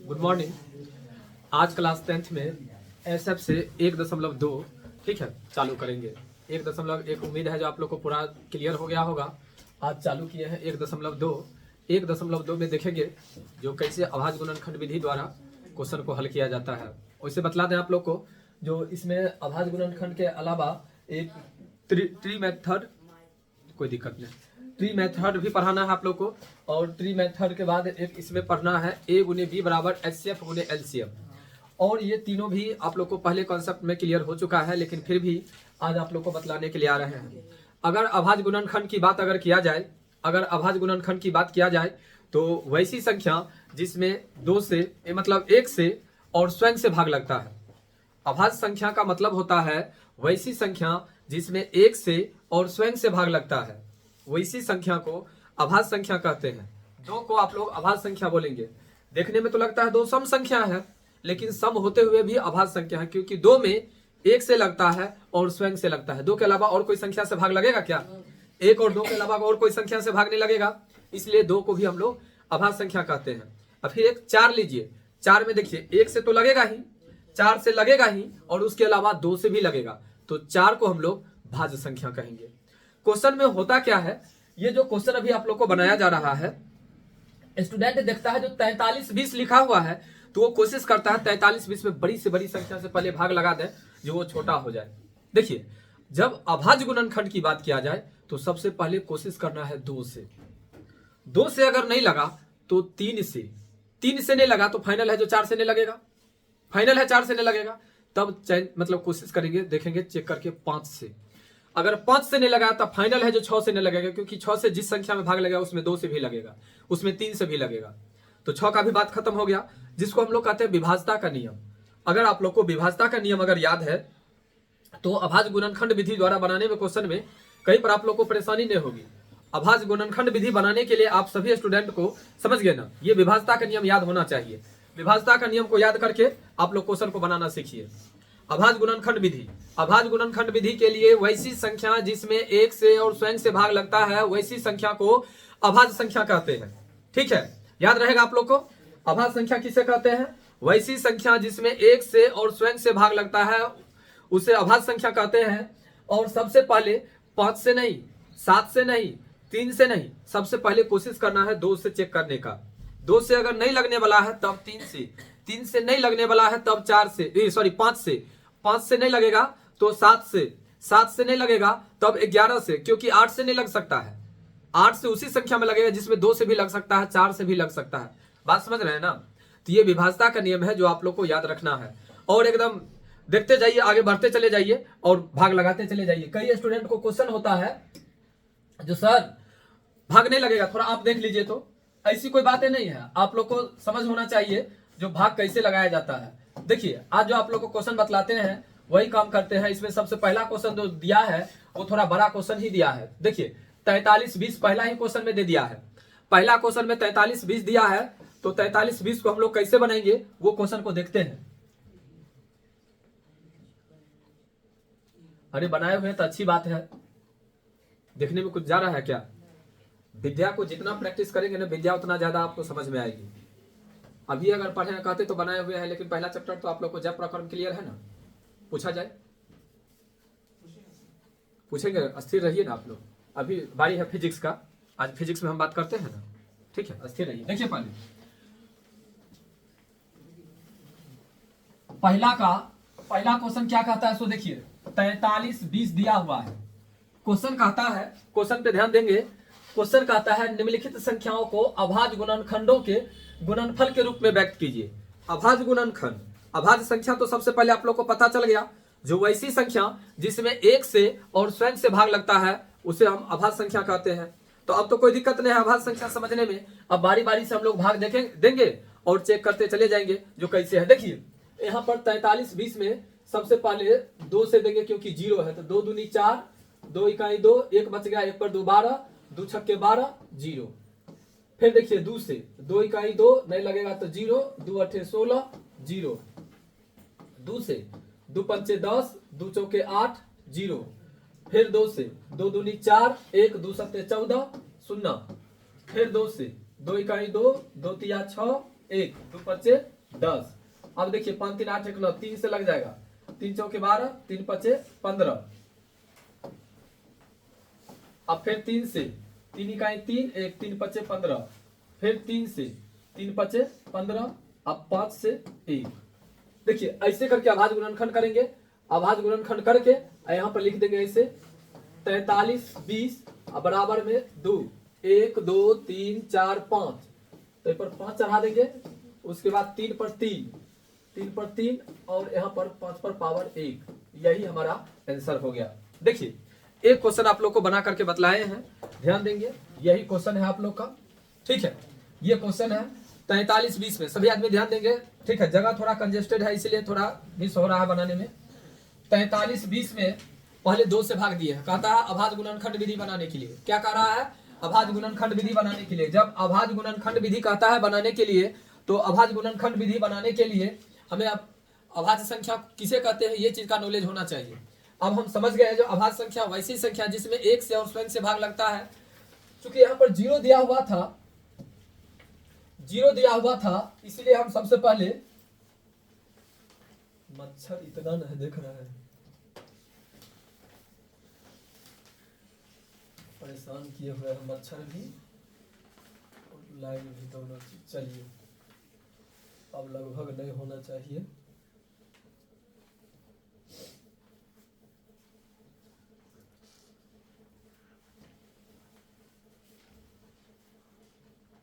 Good morning. आज class 10th में SF से 1.2 ठीक है चालू करेंगे। 1.1 उम्मीद है जो आप लोग को पूरा क्लियर हो गया होगा। आज चालू किए हैं 1.2 में देखेंगे जो कैसे अभाज्य गुणनखंड विधि द्वारा क्वेश्चन को हल किया जाता है। वैसे बतला दें आप लोग को जो इसमें अभाज्य गुणनखंड के अलावा एक ट्री मेथड, कोई दिक्कत नहीं, ट्री मेथड भी पढ़ाना है आप लोग को। और ट्री मेथड के बाद एक इसमें पढ़ना है A गुने B बराबर HCF गुने LCM। और ये तीनों भी आप लोग को पहले कॉन्सेप्ट में क्लियर हो चुका है, लेकिन फिर भी आज आप लोग को बतलाने के लिए आ रहे हैं। अगर अभाज्य गुणनखंड की बात किया जाए, तो वैसी संख्या जिसमें 2 से मतलब 1 से और स्वयं से भाग लगता है। अभाज्य संख्या का मतलब होता है वैसी संख्या जिसमें 1 से और स्वयं से भाग लगता है, वैसी संख्या को अभाज्य संख्या कहते हैं। 2 को आप लोग अभाज्य संख्या बोलेंगे। देखने में तो लगता है 2 सम संख्या है, लेकिन सम होते हुए भी अभाज्य संख्या है, क्योंकि 2 में 1 से लगता है और स्वयं से लगता है। 2 के अलावा और कोई संख्या से भाग लगेगा क्या? 1 और 2 के अलावा और कोई संख्या से भाग नहीं लगेगा, इसलिए 2 को भी हम लोग अभाज्य संख्या कहते हैं। अब फिर एक 4 लीजिए। 4 में देखिए 1 से तो लगेगा ही, 4 से लगेगा ही, और उसके अलावा 2 से भी लगेगा, तो 4 को हम लोग भाज्य संख्या कहेंगे। क्वेश्चन में होता क्या है, ये जो क्वेश्चन अभी आप लोग को बनाया जा रहा है, स्टूडेंट देखता है जो 43-20 लिखा हुआ है, तो वो कोशिश करता है 43-20 में बड़ी से बड़ी संख्या से पहले भाग लगा दे जो वो छोटा हो जाए। देखिए, जब अभाज्य गुणनखंड की बात किया जाए तो सबसे पहले कोशिश करना है 2 से। 2 से अगर नहीं लगा तो 3 से। 3 से नहीं लगा तो फाइनल है जो 4 से नहीं लगेगा, फाइनल है 4 से नहीं लगेगा, तब मतलब कोशिश करेंगे, देखेंगे चेक करके 5 से। अगर 5 से नहीं लगा तब फाइनल है जो 6 से नहीं लगेगा, क्योंकि 6 से जिस संख्या में भाग लगेगा उसमें 2 से भी लगेगा, उसमें 3 से भी लगेगा, तो 6 का भी बात खत्म हो गया, जिसको हम लोग कहते हैं विभाज्यता का नियम। अगर आप लोग को विभाज्यता का नियम अगर याद है तो अभाज्य गुणनखंड विधि द्वारा बनाने में क्वेश्चन में कहीं पर आप लोग को परेशानी नहीं होगी। अभाज्य गुणनखंड विधि बनाने के लिए आप सभी स्टूडेंट को समझ गए ना, ये विभाज्यता का नियम याद होना चाहिए। विभाज्यता का नियम को याद करके आप लोग क्वेश्चन को बनाना सीखिए। अभाज्य गुणनखंड विधि, अभाज्य गुणनखंड विधि के लिए वैसी संख्या जिसमें 1 से और स्वयं से भाग लगता है, वैसी संख्या को अभाज्य संख्या कहते हैं। ठीक है, याद रहेगा आप लोग को। अभाज्य संख्या किसे कहते हैं? वैसी संख्या जिसमें 1 से और स्वयं से भाग लगता है, उसे अभाज्य संख्या कहते हैं। और सबसे पहले 5 से नहीं, 7 से नहीं, 3 से नहीं, सबसे पहले कोशिश करना है 2 से चेक करने का। 2 से अगर नहीं लगने वाला है तब 3 से, 3 से नहीं लगने वाला है तब 5 से, 5 से नहीं लगेगा तो 7 से, 7 से नहीं लगेगा तब 11 से, क्योंकि 8 से नहीं लग सकता है। 8 से उसी संख्या में लगेगा जिसमें 2 से भी लग सकता है, 4 से भी लग सकता है। बात समझ रहे हैं ना? तो ये विभाज्यता का नियम है जो आप लोग को याद रखना है, और एकदम देखते जाइए, आगे बढ़ते चले जाइए और भाग लगाते चले जाइए। कई स्टूडेंट को क्वेश्चन होता है जो सर भाग नहीं लगेगा, थोड़ा आप देख लीजिए, तो ऐसी कोई बातें नहीं है। आप लोग को समझ होना चाहिए जो भाग कैसे लगाया जाता है। देखिए, आज जो आप लोग को क्वेश्चन बतलाते हैं वही काम करते हैं। इसमें सबसे पहला क्वेश्चन जो दिया है वो थोड़ा बड़ा क्वेश्चन ही दिया है। देखिए 43-20 पहला ही क्वेश्चन में दे दिया है। पहला क्वेश्चन में 43-20 दिया है, तो 43-20 को हम लोग कैसे बनाएंगे वो क्वेश्चन को देखते हैं। अरे बनाए हुए तो अच्छी बात है, देखने में कुछ जा रहा है क्या? विद्या को जितना प्रैक्टिस करेंगे ना, विद्या उतना ज्यादा आपको समझ में आएगी। अभी अगर पढ़े कहते तो बनाए हुए हैं, लेकिन पहला चैप्टर तो आप लोग को जब प्रकरण क्लियर है ना, पूछा जाए पूछेंगे, अस्थिर रहिए ना आप लोग। अभी बारी है फिजिक्स का, आज फिजिक्स में हम बात करते हैं ना, ठीक है, अस्थिर रहिए। देखिए पहला क्वेश्चन क्या कहता है, सो देखिए 43-20 दिया हुआ है। क्वेश्चन कहता है, क्वेश्चन पे ध्यान देंगे, क्वेश्चन कहता है निम्नलिखित संख्याओं को अभाज्य गुणनखंडों के गुणनफल के रूप में व्यक्त कीजिए। अभाज्य गुणनखंड, अभाज्य संख्या तो सबसे पहले आप लोग को पता चल गया, जो वैसी संख्या जिसमें 1 से और स्वयं से भाग लगता है उसे हम अभाज्य संख्या कहते हैं। तो अब तो कोई दिक्कत नहीं है अभाज्य संख्या समझने में। अब बारी बारी से हम लोग भाग देंगे और चेक करते चले जाएंगे जो कैसे है। देखिए यहाँ पर 43-20 में सबसे पहले 2 से देंगे, क्योंकि 0 है, तो 2 दूनी 4, 2 इकाई 2, 1 बच गया, 1 पर 2 12, 2 छक्के 12, 0। फिर देखिए 2 से, 2 इकाई 2 नहीं लगेगा तो 0, 2 अठे 16, 0। 2 से, 2 पंचे 10, 2 चौके 8, 0। फिर 2 से, 2 दूनी 4, 1, 2 सत्ते 14, 0। फिर 2 से, 2 इकाई 2, 2 तिया 6, 1 2 पच्चे 10। अब देखिए 5 3 8 1 9, 3 से लग जाएगा, 3 चौके 12, 3 पच्चे 15। अब फिर 3 से, 3 इकाई 3 1, 3 पच्चे 15, फिर 3 से, 3 पच्चे 15, अब 5 से 1। देखिए ऐसे करके अभाज्य गुणनखंड करेंगे। अभाज्य गुणनखंड करके यहाँ पर लिख देंगे ऐसे 43 20 बराबर में 2 1 2 3 4 5, तो यहाँ पर 5 चढ़ा देंगे। उसके बाद 3 पर 3, 3 पर 3 और यहाँ पर 5 पर पावर 1। यही हमारा आंसर हो गया। देखिए एक क्वेश्चन आप लोग को बना करके बतलाए हैं, ध्यान देंगे। यही क्वेश्चन है आप लोग का, ठीक है। ये क्वेश्चन है 43 20 में, सभी आदमी ध्यान देंगे, ठीक है। जगह थोड़ा कंजेस्टेड है इसलिए थोड़ा मिस हो रहा है बनाने में। 43 20 में पहले 2 से भाग दिए, कहता है अभाज्य गुणनखंड विधि बनाने के लिए। क्या कह रहा है? अभाज्य गुणनखंड विधि बनाने के लिए। जब अभाज्य गुणनखंड विधि कहता है बनाने के लिए, तो अभाज्य गुणनखंड विधि बनाने के लिए हमें अभाज्य संख्या किसे कहते हैं ये चीज का नॉलेज होना चाहिए। अब हम समझ गए जो अभाज्य संख्या वैसी संख्या जिसमें 1 से और स्वयं से भाग लगता है। क्योंकि यहाँ पर 0 दिया हुआ था, 0 दिया हुआ था, इसलिए हम सबसे पहले, मच्छर इतना नहीं देख रहा है, परेशान किए हुए हैं मच्छर भी और लाइन भी दोनों। चलिए अब लगभग नहीं होना चाहिए।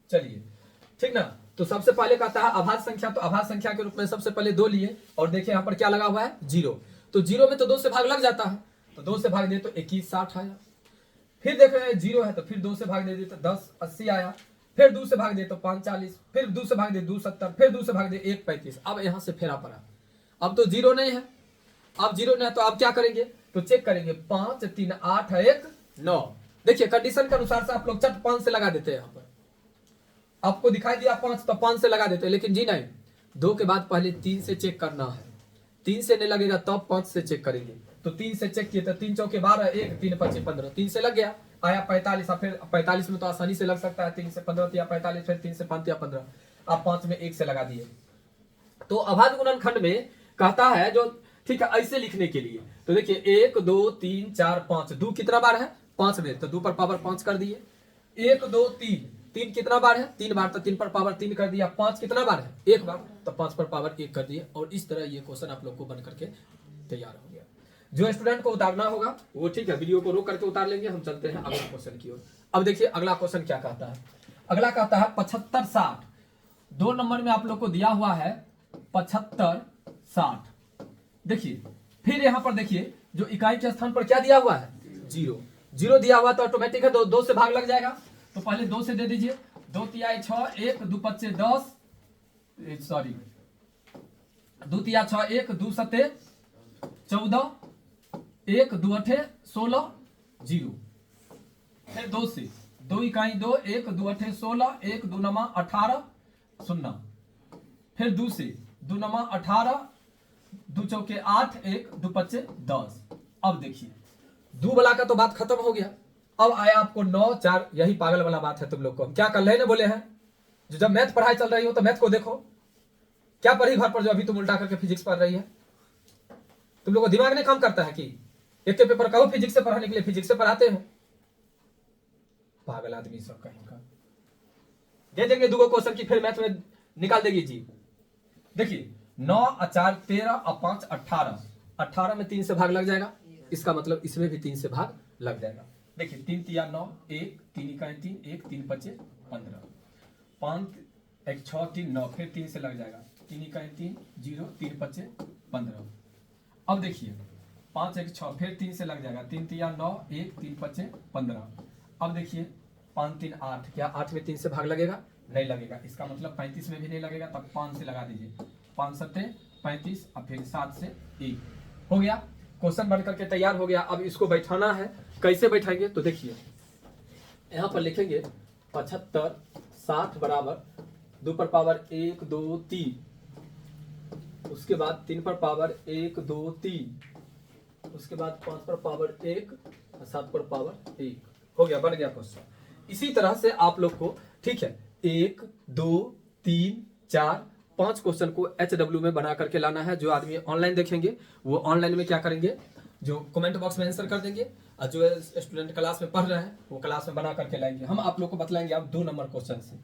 चलिए ठीक ना। तो सबसे पहले कहता है अभाज्य संख्या, तो अभाज्य संख्या के रूप में सबसे पहले 2 लिए और देखिए यहाँ पर क्या लगा हुआ है 0। तो 0 में तो 2 से भाग लग जाता है, तो 2 से भाग दे तो 21 60 आया। फिर देख रहे हैं 0 है तो फिर 2 से भाग दे तो 10 80 आया। फिर 2 से भाग दे तो 5 40, फिर 2 से भाग दे 2 70, फिर 2 से भाग दे 1 35। अब यहाँ से फेरा पड़ा, अब तो 0 नहीं है। अब 0 नहीं है तो अब क्या करेंगे? तो चेक करेंगे 5 3 8 1 9। देखिए कंडीशन के अनुसार से आप लोग चट 5 से लगा देते हैं। यहाँ पर आपको दिखाई दिया 5 तो 5 से लगा देते हैं, लेकिन जी नहीं, 2 के बाद पहले 3 से चेक करना है। 3 से नहीं लगेगा तब 5 से चेक करेंगे। तो 3 से चेक किए तो 3 चौके 12 1 3 पच्चे 15, 3 से लग गया, आया 45। फिर 45 में तो आसानी से लग सकता है, 3 से 15 या 45, फिर 3 से 5 या 15। आप 5 में 1 से लगा दिए। तो अभाज्य गुणनखंड में कहता है जो, ठीक है, ऐसे लिखने के लिए तो देखिए 1 2 3 4 5, 2 कितना बार है? 5 में, तो 2 पर पावर 5 कर दिए। 1 2 3, 3 कितना बार है? 3 बार, तो 3 पर पावर 3 कर दिया। 5 कितना बार है? 1 बार, तो 5 पर पावर 1 कर दिए। और इस तरह ये क्वेश्चन आप लोग को बन करके तैयार हो गया। जो स्टूडेंट को उतारना होगा वो ठीक है वीडियो को रोक करके उतार लेंगे। हम चलते हैं अगला क्वेश्चन की ओर। अब देखिए अगला क्वेश्चन क्या कहता है। अगला कहता है 75 60। 2 नंबर में आप लोग को दिया हुआ है 75 60। देखिए फिर यहाँ पर देखिए जो इकाई के स्थान पर क्या दिया हुआ है? 0। 0 दिया हुआ तो ऑटोमेटिक है 2 से भाग लग जाएगा। तो पहले 2 से दे दीजिए, 2 तिहाई 6 1 2 पच्चे 10, सॉरी 2 तिहाई 6 1 2 सत्ते 14, 1 2 अठे 16 0। फिर 2 से, 2 इकाई 2 1 2 अठे 16 1 2 नमा 18 0। फिर 2 से, 2 नमा 18 2 चौके 8 1 2 पच्चे 10। अब देखिए 2 वाला का तो बात खत्म हो गया। अब आया आपको 9 4। यही पागल वाला बात है तुम लोग को। हम क्या कर रहे हैं बोले हैं, जो जब मैथ पढ़ाई चल रही हो तो मैथ को देखो। क्या पढ़ी घर पर जो अभी तुम उल्टा करके फिजिक्स पढ़ रही है? तुम लोग को दिमाग नहीं काम करता है कि एक के पेपर कहो फिजिक्स से पढ़ाने के लिए फिजिक्स से पढ़ाते हैं? पागल आदमी सब कहीं का। दे देंगे 2 क्वेश्चन की फिर मैथ में निकाल देगी जी। देखिए 9 और 4 13 और 5 18। 18 में 3 से भाग लग जाएगा, इसका मतलब इसमें भी 3 से भाग लग जाएगा। देखिए 3 तिया 9 1 3 इकाई 3 1 3 पच्चे 15, 5 1 6 3 9, फिर 3 से लग जाएगा, 3 इकाई 3 0 3 पच्चे 15। अब देखिए 5 1 6, फिर 3 से लग जाएगा, 3 तिया 9 1 3 पच्चे 15। अब देखिए 5 3 8, क्या 8 में 3 से भाग लगेगा? नहीं लगेगा। इसका मतलब 35 में भी नहीं लगेगा, तब 5 से लगा दीजिए, 5 सत्ते 35 और फिर 7 से 1 हो गया। क्वेश्चन बन करके तैयार हो गया। अब इसको बैठाना है, कैसे बैठाएंगे? तो देखिए यहाँ पर लिखेंगे 75 60 बराबर 2 पर पावर 1 2 3, उसके बाद 3 पर पावर 1 2 3, उसके बाद 5 पर पावर 1 और 7 पर पावर 1 हो गया, बन गया क्वेश्चन। इसी तरह से आप लोग को, ठीक है, 1 2 3 5 क्वेश्चन को HW में बना करके लाना है। जो आदमी ऑनलाइन देखेंगे वो ऑनलाइन में क्या करेंगे, जो कमेंट बॉक्स में आंसर कर देंगे, और जो स्टूडेंट क्लास में पढ़ रहे हैं वो क्लास में बना करके लाएंगे। हम आप लोग को बतलाएंगे आप 2 नंबर क्वेश्चन से,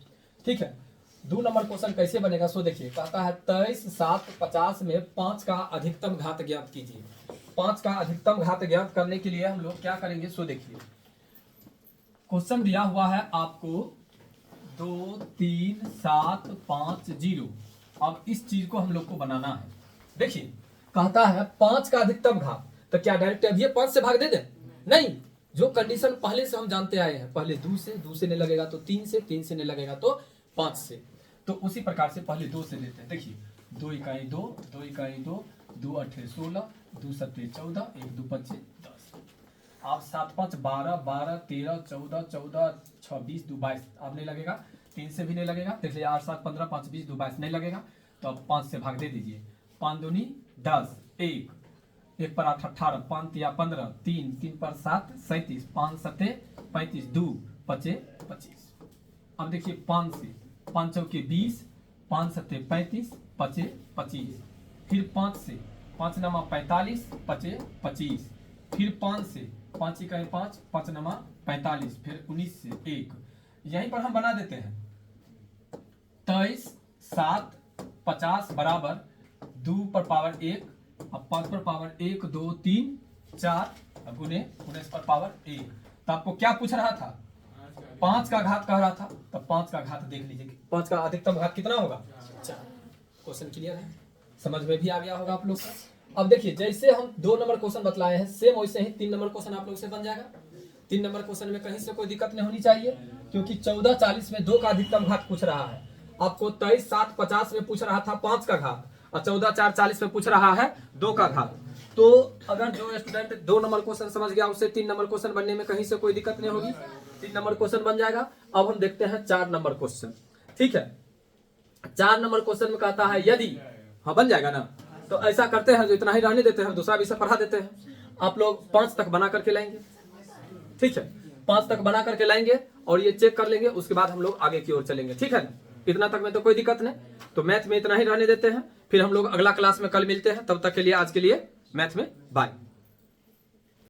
ठीक है। 2 नंबर क्वेश्चन कैसे बनेगा सो देखिए, कहता है 23, 7, 50 में 5 का अधिकतम घात ज्ञात कीजिए। 5 का अधिकतम घात ज्ञात करने के लिए हम लोग क्या करेंगे सो देखिए, क्वेश्चन दिया हुआ है आपको 2, 3, 7, 5, 0। अब इस चीज को हम लोग को बनाना है। देखिए कहता है 5 का अधिकतम घात, तो क्या डायरेक्ट अब ये 5 से भाग दे दें? नहीं, जो कंडीशन पहले से हम जानते आए हैं, पहले 2 से नहीं लगेगा तो 3 से, 3 से नहीं लगेगा तो 5 से, तो उसी प्रकार से पहले 2 से लेते हैं। देखिए 2 इकाई 2, 2 इकाई 2, 2 अठे 16, 2 सत्ते 14, 1 2 25 10। आप 7 5 12, 12 13 14, 14 26 2 22, अब नहीं लगेगा, 3 से भी नहीं लगेगा। देखिए 8 7 15 5 20 2 22 नहीं लगेगा, तो अब 5 से भाग दे दीजिए। 5 दूनी 10, 1 पर 8 18, 5 या 15, 3 पर 7 37, 5 सत्ते 35, 2 5 25। अब देखिए 5 से 5 चौके 20, 5 सत्ते 35, 5 25। फिर 5 से 5 नमा 45, 5 25। फिर 5 से 5 इकाई 5, 5 नमा 45, फिर 19 से 1। यहीं पर हम बना देते हैं 23, 7, 50 बराबर 2 पर पावर 1, अब 5 पर पावर 1 2 3 4 गुने 19 पर पावर 1। तो आपको क्या पूछ रहा था? 5 का घात कह रहा था, तो 5 का घात देख लीजिए, 5 का अधिकतम घात कितना होगा? 4। क्वेश्चन क्लियर है, समझ में भी आ गया होगा आप लोग का। अब देखिए जैसे हम 2 नंबर क्वेश्चन बतलाए हैं, सेम वैसे ही 3 नंबर क्वेश्चन आप लोग से बन जाएगा। 3 नंबर क्वेश्चन में कहीं से कोई दिक्कत नहीं होनी चाहिए, क्योंकि 1440 में 2 का अधिकतम घात पूछ रहा है। आपको 23 7 50 में पूछ रहा था 5 का घात, और 14 4 40 में पूछ रहा है 2 का घात। तो अगर जो स्टूडेंट 2 नंबर क्वेश्चन समझ गया, उससे 3 नंबर क्वेश्चन बनने में कहीं से कोई दिक्कत नहीं होगी, 3 नंबर क्वेश्चन बन जाएगा। अब हम देखते हैं 4 नंबर क्वेश्चन, ठीक है। 4 नंबर क्वेश्चन में कहता है यदि, हाँ बन जाएगा ना, तो ऐसा करते हैं, जो इतना ही रहने देते हैं, दूसरा विषय पढ़ा देते हैं। आप लोग 5 तक बना करके लाएंगे, ठीक है, 5 तक बना करके लाएंगे और ये चेक कर लेंगे, उसके बाद हम लोग आगे की ओर चलेंगे, ठीक है। इतना तक में तो कोई दिक्कत नहीं, तो मैथ में इतना ही रहने देते हैं। फिर हम लोग अगला क्लास में कल मिलते हैं, तब तक के लिए आज के लिए मैथ में बाय।